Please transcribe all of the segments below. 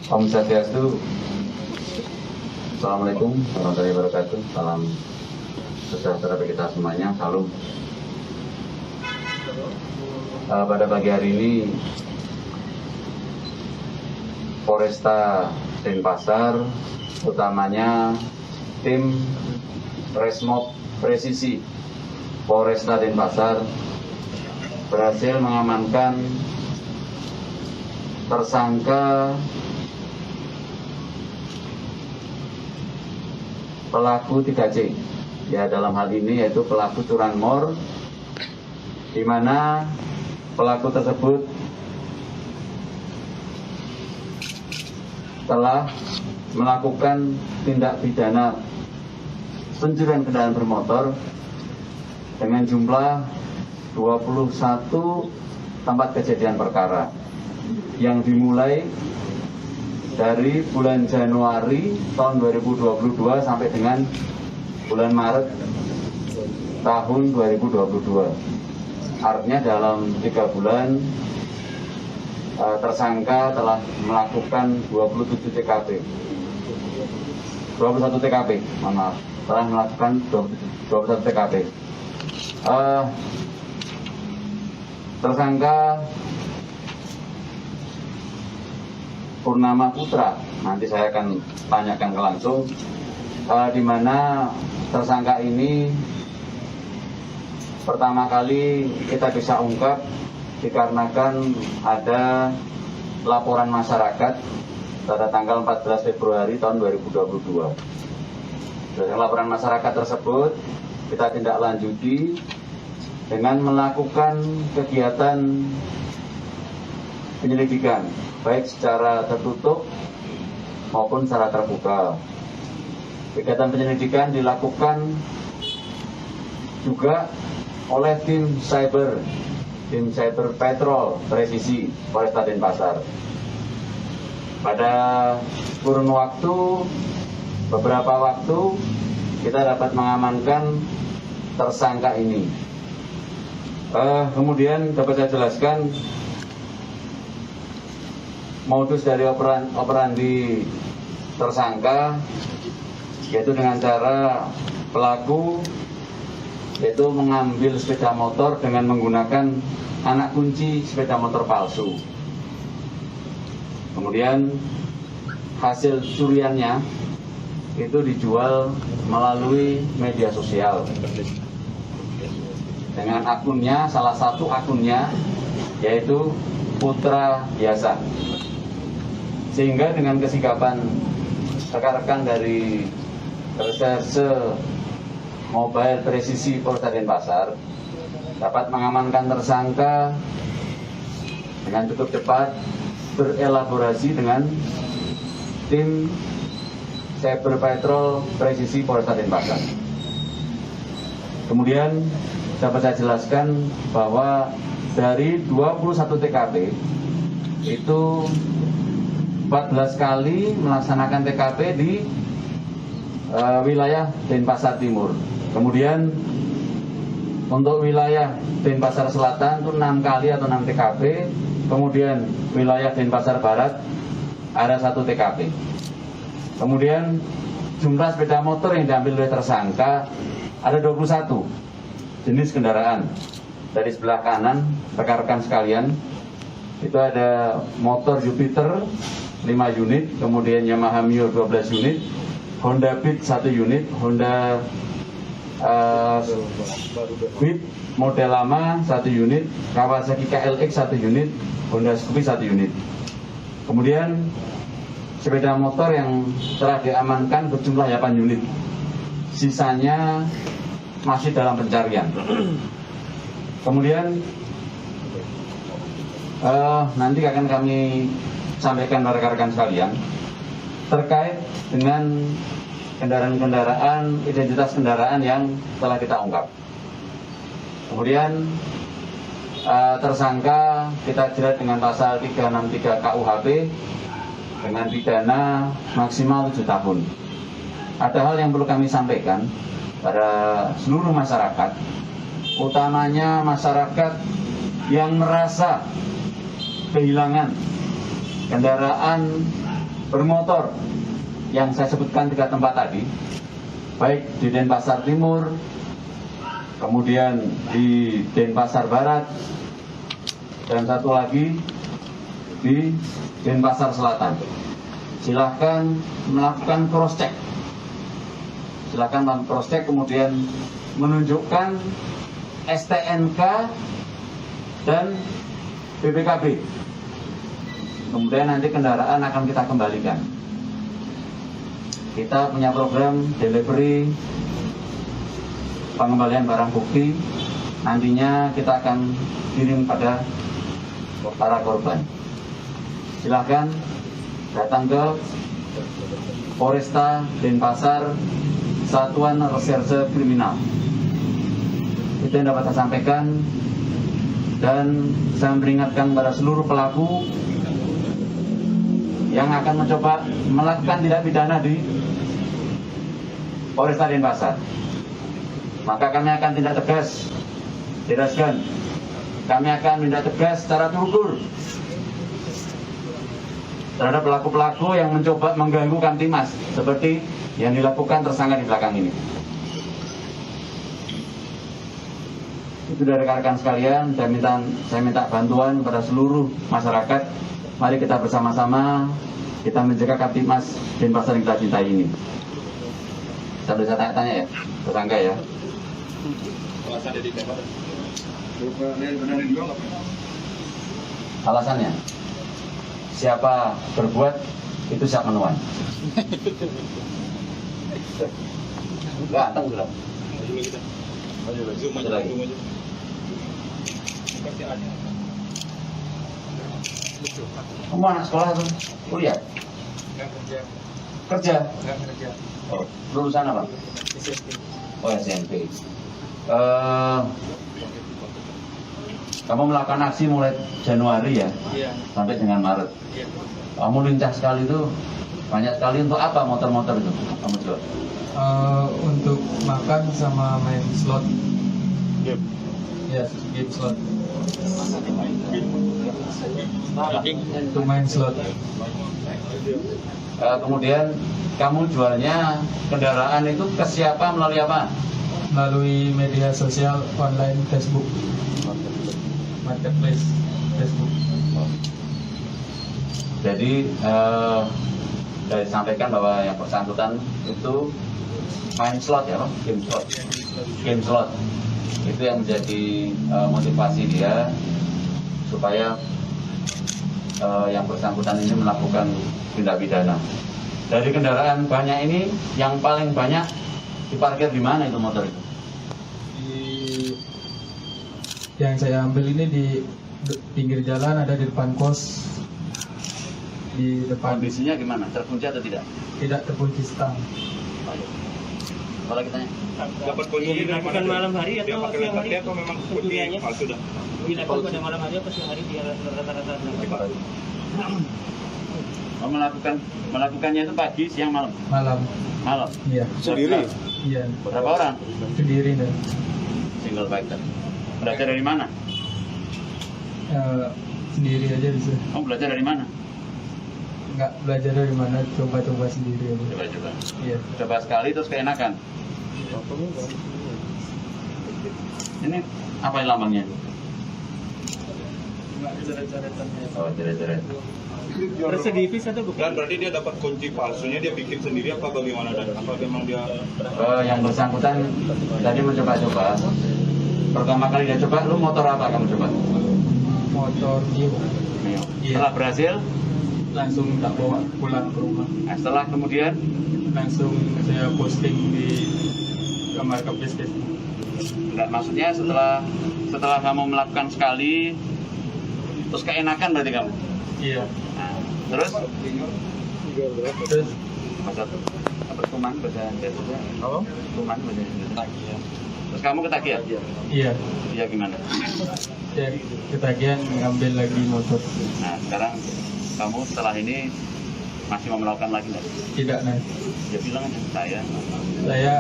Om Swastiastu. Assalamualaikum warahmatullahi wabarakatuh. Salam sejahtera bagi kita semuanya. Salam. Pada pagi hari ini Polresta Denpasar, utamanya tim Resmob Presisi Polresta Denpasar, berhasil mengamankan tersangka pelaku 3C, ya dalam hal ini yaitu pelaku curanmor, di mana pelaku tersebut telah melakukan tindak pidana pencurian kendaraan bermotor dengan jumlah 21 tempat kejadian perkara yang dimulai dari bulan Januari tahun 2022 sampai dengan bulan Maret tahun 2022. Artinya dalam 3 bulan tersangka telah melakukan 27 TKP. 21 TKP, maaf, telah melakukan 21 TKP. Tersangka Purnama Putra, nanti saya akan tanyakan langsung, di mana tersangka ini pertama kali kita bisa ungkap dikarenakan ada laporan masyarakat pada tanggal 14 Februari tahun 2022. Dari laporan masyarakat tersebut kita tindak lanjuti dengan melakukan kegiatan penyelidikan baik secara tertutup maupun secara terbuka. Kegiatan penyelidikan dilakukan juga oleh tim cyber patrol presisi Polresta Denpasar. Pada kurun waktu beberapa waktu kita dapat mengamankan tersangka ini. Kemudian dapat saya jelaskan modus dari operandi tersangka, yaitu dengan cara pelaku yaitu mengambil sepeda motor dengan menggunakan anak kunci sepeda motor palsu. Kemudian hasil curiannya itu dijual melalui media sosial dengan akunnya, salah satu akunnya yaitu Putra Biasa. Sehingga dengan kesikapan rekan-rekan dari reserse Mobile Presisi Polresta Denpasar dapat mengamankan tersangka dengan cukup cepat, berelaborasi dengan tim Cyber Patrol Presisi Polresta Denpasar. Kemudian dapat saya jelaskan bahwa dari 21 TKP itu 14 kali melaksanakan TKP di wilayah Denpasar Timur. Kemudian untuk wilayah Denpasar Selatan itu 6 kali atau 6 TKP. Kemudian wilayah Denpasar Barat ada 1 TKP. Kemudian jumlah sepeda motor yang diambil oleh tersangka ada 21 jenis kendaraan. Dari sebelah kanan, rekan-rekan sekalian, itu ada motor Jupiter 5 unit, kemudian Yamaha Mio 12 unit, Honda Beat 1 unit, Honda Beat model lama 1 unit, Kawasaki KLX 1 unit, Honda Scoopy 1 unit. Kemudian sepeda motor yang telah diamankan berjumlah 8 unit. Sisanya masih dalam pencarian. Kemudian nanti akan kami sampaikan rekan-rekan sekalian terkait dengan kendaraan-kendaraan, identitas kendaraan yang telah kita ungkap. Kemudian tersangka kita jerat dengan pasal 363 KUHP dengan pidana maksimal 7 tahun. Ada hal yang perlu kami sampaikan pada seluruh masyarakat, utamanya masyarakat yang merasa kehilangan kendaraan bermotor yang saya sebutkan 3 tempat tadi, baik di Denpasar Timur, kemudian di Denpasar Barat, dan satu lagi di Denpasar Selatan. Silahkan melakukan cross-check. Silahkan melakukan cross-check, kemudian menunjukkan STNK dan BPKB. Kemudian nanti kendaraan akan kita kembalikan. Kita punya program delivery pengembalian barang bukti. Nantinya kita akan kirim pada para korban. Silakan datang ke Polresta Denpasar, Satuan Reserse Kriminal. Itu yang dapat saya sampaikan, dan saya memperingatkan pada seluruh pelaku yang akan mencoba melakukan tindak pidana di Polresta Denpasar. Maka kami akan tindak tegas, jelaskan. Kami akan tindak tegas secara terukur terhadap pelaku-pelaku yang mencoba mengganggu Kamtimas seperti yang dilakukan tersangka di belakang ini. Itu dari rekan-rekan sekalian, saya minta bantuan kepada seluruh masyarakat. Mari kita bersama-sama kita menjaga Kamtimas Denpasar yang kita cintai ini. Saya bisa tanya-tanya ya, tersangka ya. Alasannya, siapa berbuat itu siap menuai. Ganteng sudah. Maju lagi. Kamu anak sekolah atau kuliah? Kerja. Oh, lulusan apa? Oh, SMP. Kamu melakukan aksi mulai Januari ya? Iya. Sampai dengan Maret. Iya. Kamu lincah sekali itu, banyak sekali. Untuk apa motor-motor itu kamu jual? Untuk makan sama main slot. Game. Ya, game slot. Untuk main slot. Kemudian kamu jualnya kendaraan itu ke siapa, melalui apa? Melalui media sosial online, Facebook, marketplace Facebook. Jadi sudah disampaikan bahwa yang bersangkutan itu main slot ya, Pak? Game slot. Itu yang menjadi motivasi dia supaya yang bersangkutan ini melakukan tindak pidana. Dari kendaraan banyak ini, yang paling banyak diparkir di mana itu motor itu? Yang saya ambil ini di pinggir jalan, ada di depan kos. Di depan. Kondisinya gimana? Terkunci atau tidak? Tidak terkunci stang. Apa lagi tanya? Dapat kunci dilakukan malam hari atau siang hari? Atau memang kunci palsu dah? Dilakukan pada malam hari atau siang hari dia rata-rata? Melakukannya itu pagi, siang, malam? Malam. Iya. Sendiri? Iya. Berapa orang? Sendiri dah. Single biker. Belajar dari mana? Sendiri aja bisa. Kamu belajar dari mana? Enggak belajar dari mana, coba-coba sendiri aja. Coba-coba. Iya. Coba sekali terus keenakan. Ini apa lambangnya? Oh, jeret-jeret. Residivis atau bukan? Dan berarti dia dapat kunci palsunya, dia bikin sendiri apa bagaimana, dan apa memang dia Yang bersangkutan tadi mencoba-coba. Pertama kali dia coba, lu motor apa kamu coba? Motor Mio. Mio. Iya. Setelah berhasil, Langsung tak bawa pulang ke rumah. setelah kemudian Langsung saya posting di marketplace Facebook. enggak, maksudnya setelah kamu melakukan sekali terus keenakan berarti kamu. Iya. Terus Terus apa kuman baca Indonesia? apa? Kuman baca Indonesia. Terus kamu ketagihan? Iya. Iya gimana? Ya, ketagihan ngambil lagi motor. Nah sekarang kamu setelah ini masih mau melakukan lagi nggak? Tidak naik. Ya bilang aja Saya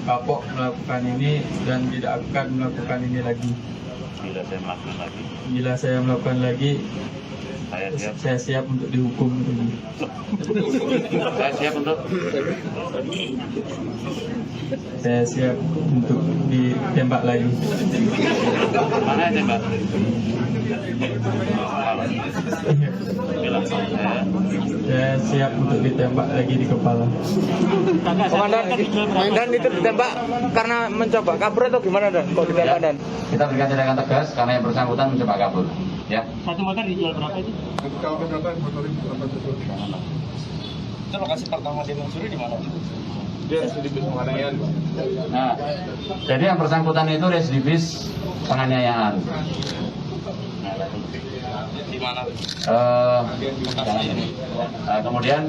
kapok melakukan ini dan tidak akan melakukan ini lagi. bila saya melakukan lagi. Bila saya melakukan lagi, Saya siap untuk dihukum. Saya siap untuk Saya siap untuk ditembak lagi. mana yang tembak? Bilang Saya siap untuk ditembak lagi di kepala. Komandan itu ditembak karena mencoba kabur atau gimana Dan? Kok ditembak Dan? kita berikan tindakan tegas karena yang bersangkutan mencoba kabur. Ya. Satu motor dijual berapa itu? Itu lokasi pertama dia mencuri di mana? Dia sedikit penganiayaan. Nah, jadi yang bersangkutan itu residivis penganiayaan. Di mana? Kemudian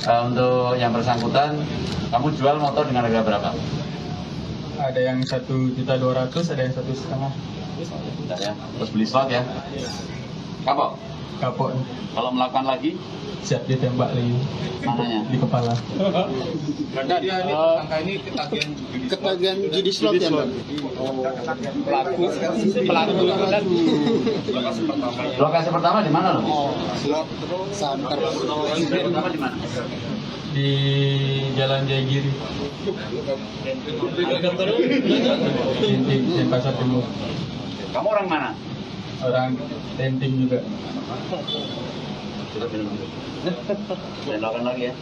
untuk yang bersangkutan, kamu jual motor dengan harga berapa? Ada yang 1.200.000, ada yang 1,5 juta. Bentar ya. Terus beli slot ya. Kapok. Kapok. Kalau melakukan lagi, Siap ditembak lagi mananya? di kepala. Berarti dia ini tersangka ini ketagihan judi slot ya, Bang? Pelaku. Lokasi pertama di mana loh? Slot terus santer. Lokasi pertama di mana? Di Jalan Jayagiri, di Pasar Timur. Kamu orang mana? Orang Tenting juga. Sudah minum. Dan lakukan lagi ya.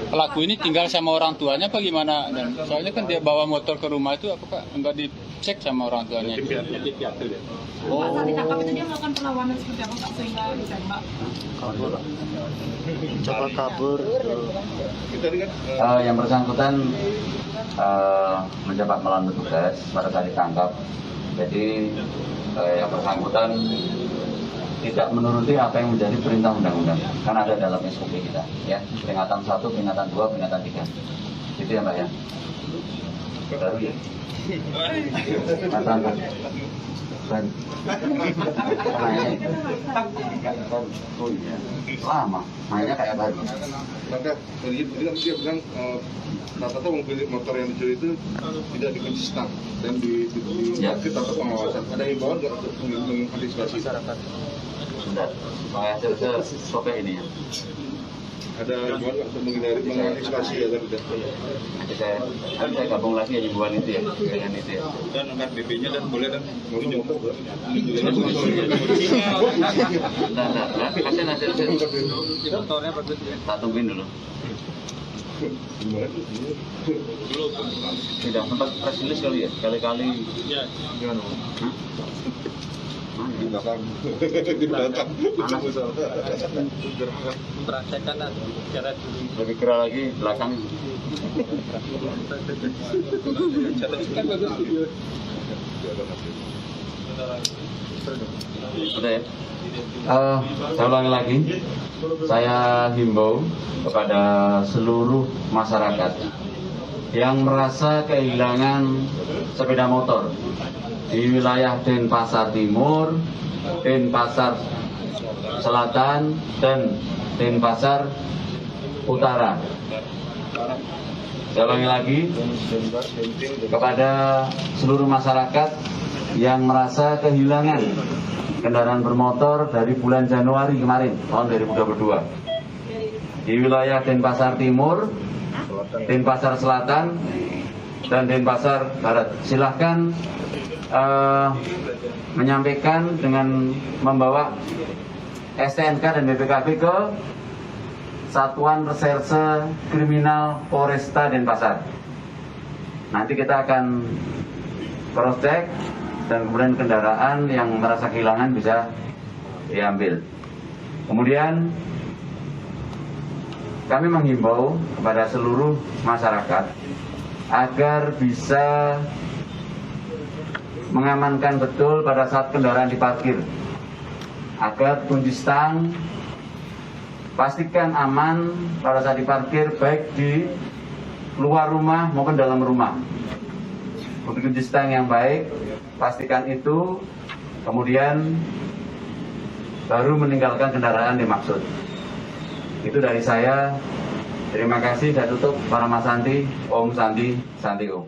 Pelaku ini tinggal sama orang tuanya apa gimana? Dan soalnya kan dia bawa motor ke rumah itu apakah enggak dicek sama orang tuanya? Pas saat ditangkap itu dia melakukan perlawanan seperti apa Pak sehingga ditembak? Coba kabur. Yang bersangkutan mencoba melawan petugas pada saat ditangkap. Jadi yang bersangkutan tidak menuruti apa yang menjadi perintah undang-undang, karena ada dalam SOP kita, ya, peringatan 1, peringatan 2, peringatan 3, itu ya Mbak ya. Baru ya. Baru. Oh iya, lama, mainnya kayak baru. Maka tadi kan dia bilang rata-rata motor yang dicuri itu tidak dikunci stang dan diparkir tanpa pengawasan. Ada himbauan nggak untuk mengantisipasi masyarakat? Sudah, hasil SOP ini ya. Ada himbauan nggak untuk mengantisipasi agar tidak? Nanti saya gabung lagi ya himbauan itu ya, dengan itu ya. Dan angkat BP-nya dan boleh dan kasih hasil tak tungguin dulu. Tidak sempat press release kali ya, kali-kali. gimana? Mana? Di belakang. Di belakang. Praktekkan cara Lebih kira lagi belakang. Sudah ya. Saya ulangi lagi. Saya himbau kepada seluruh masyarakat yang merasa kehilangan sepeda motor di wilayah Denpasar Timur, Denpasar Selatan, dan Denpasar Utara. Saya ulangi lagi kepada seluruh masyarakat yang merasa kehilangan kendaraan bermotor dari bulan Januari kemarin, tahun 2022 di wilayah Denpasar Timur, Denpasar Selatan, dan Denpasar Barat. Silahkan menyampaikan dengan membawa STNK dan BPKB ke Satuan Reserse Kriminal Polresta Denpasar. Nanti kita akan cross check dan kemudian kendaraan yang merasa kehilangan bisa diambil. Kemudian kami menghimbau kepada seluruh masyarakat agar bisa mengamankan betul pada saat kendaraan diparkir, agar kunci stang pastikan aman pada saat diparkir, baik di luar rumah maupun dalam rumah. Untuk kunci stang yang baik, pastikan itu, kemudian baru meninggalkan kendaraan dimaksud. Itu dari saya. Terima kasih. Saya tutup. Para Mas Santi, Om Santi, Santi Om.